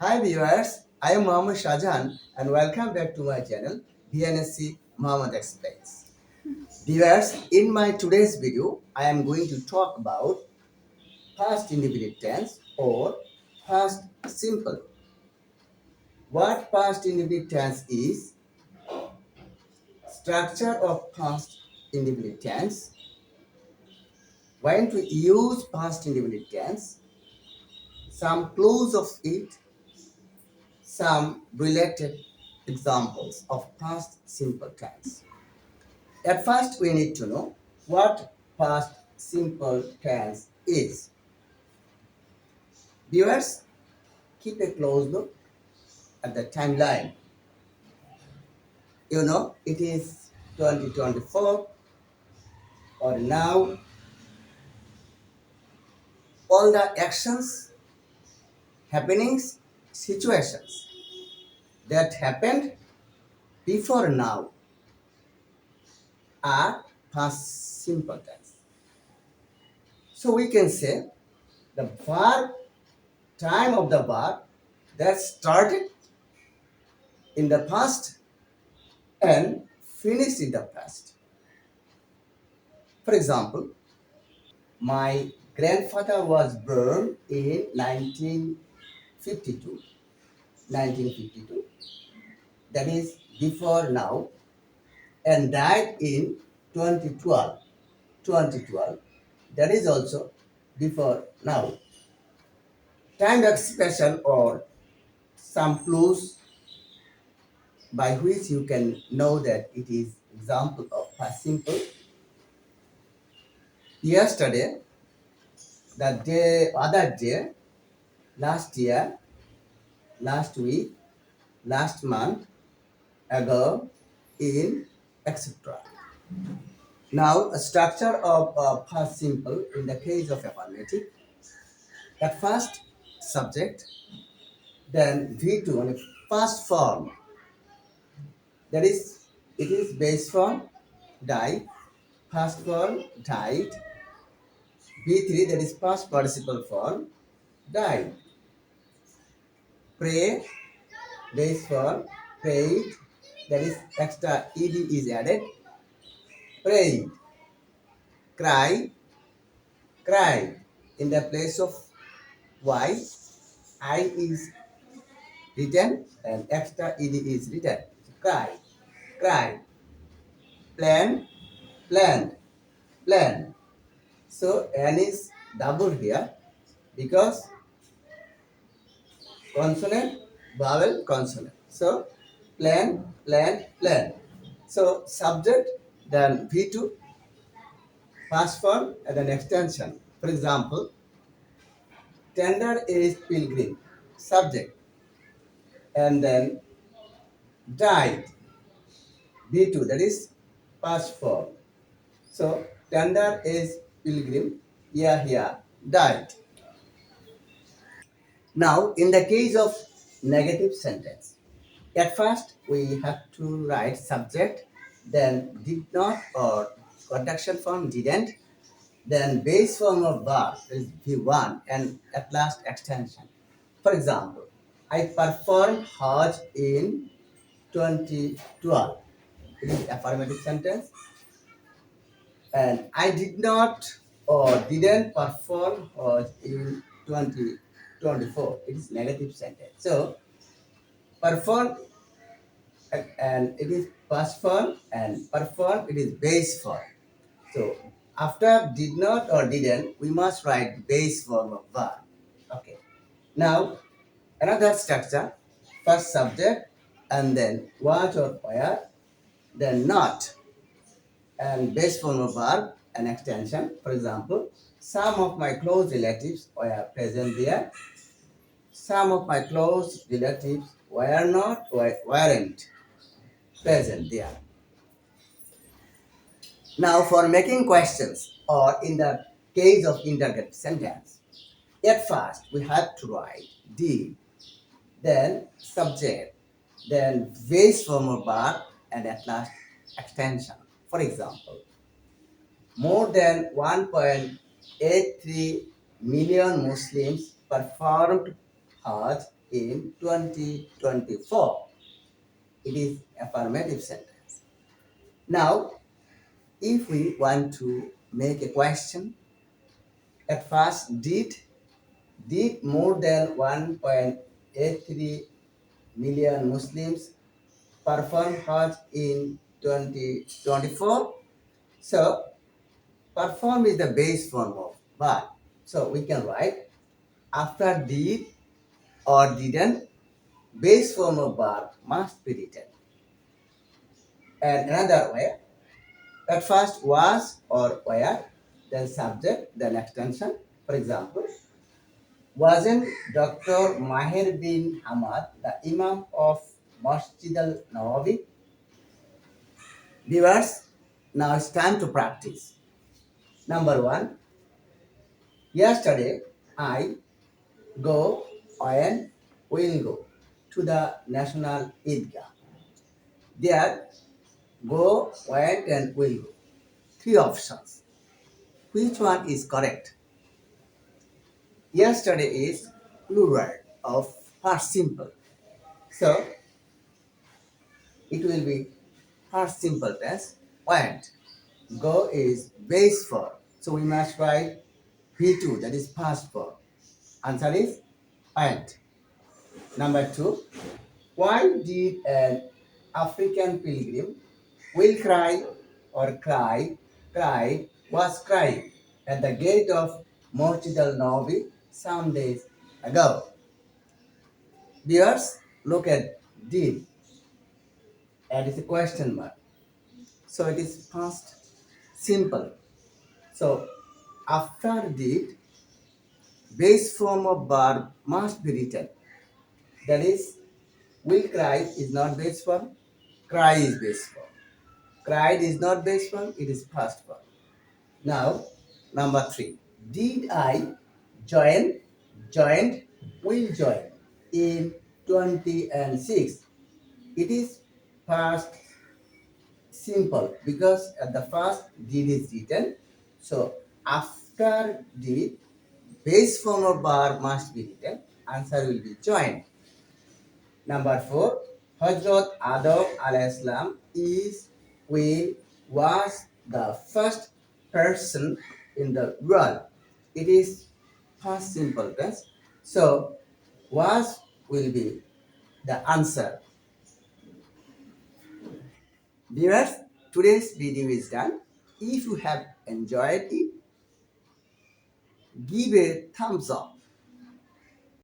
Hi viewers, I am Mohammed Shahjahan and welcome back to my channel DNSC Mohammed Explains. Viewers, in my today's video, I am going to talk about past indefinite tense or past simple. What past indefinite tense is, structure of past indefinite tense, when to use past indefinite tense, some clues of it, some related examples of past simple tense. At first, we need to know what past simple tense is. Viewers, keep a close look at the timeline. It is 2024 or now. All the actions, happenings, situations that happened before now are past simple tense. So we can say the verb, time of the verb that started in the past and finished in the past. For example, my grandfather was born in 1952. 1952. That is before now, and died in 2012. 2012. That is also before now. Time expression or some clues by which you can know that it is example of past simple. Yesterday, the day, other day, last year, last week, last month, ago, in, etc. Now, a structure of past simple in the case of affirmative. At first, subject, then V2 on a past form. That is, it is base form, died, past form, died. V3, that is past participle form, died. Pray, base form, prayed, that is extra ed is added, prayed. Cry, cried. In the place of y, I is written and extra ed is written. Cry, cried. Plan, planned, planned. So n is double here because consonant, vowel, consonant. So plan, plan, plan. So subject, then V2, past form, and then extension. For example, tender is pilgrim, subject, and then died, B2, that is past form. So tender is pilgrim, here, died. Now, in the case of negative sentence, at first we have to write subject, then did not or conjunction form didn't, then base form of verb is V1, and at last extension. For example, I performed Hajj in 2012. It is affirmative sentence. And I did not or didn't perform Hajj in 2024. It is negative sentence. So perform, and it is past form, and perform it is base form. So after did not or didn't, we must write base form of verb. Okay. Now another structure: first subject, and then what or where, then not, and base form of verb and extension. For example, some of my close relatives were present there. Some of my close relatives were not or weren't present there. Now, for making questions or in the case of interrogative sentence, at first we have to write did, then subject, then base form of verb, and at last extension. For example, more than 1.83 million Muslims performed Hajj in 2024. It is affirmative sentence. Now, if we want to make a question, at first, did more than 1.83 million Muslims perform Hajj in 2024? So, perform is the base form of verb. So, we can write after did or didn't, base form of verb must be written. And another way, at first was or were, then subject, then extension. For example, wasn't Dr. Mahir bin Hamad the Imam of Masjid al Nawawi? Viewers, now it's time to practice. Number one, yesterday I go and will go to the National Idgah. There, go, went, and will go. Three options. Which one is correct? Yesterday is plural of past simple. So it will be past simple tense. Went. Go is base form. So we must write V2, that is past form. Answer is went. Number two, why did an African pilgrim will cry or cried, was crying at the gate of Masjid al Nawawi some days ago? Viewers, look at did, and it's a question mark. So it is past simple. So after did, base form of verb must be written. That is, will cry is not base form, cry is base form. Cried is not base form, it is past form. Now, number three. Did I joined, will join in 20 and 6? It is past simple because at the first did is written. So after did, base form of verb must be written. Answer will be joined. Number four, Hazrat Adam alayhi is, was the first person in the world. It is past simple tense. So was will be the answer. Viewers, today's video is done. If you have enjoyed it, give a thumbs up.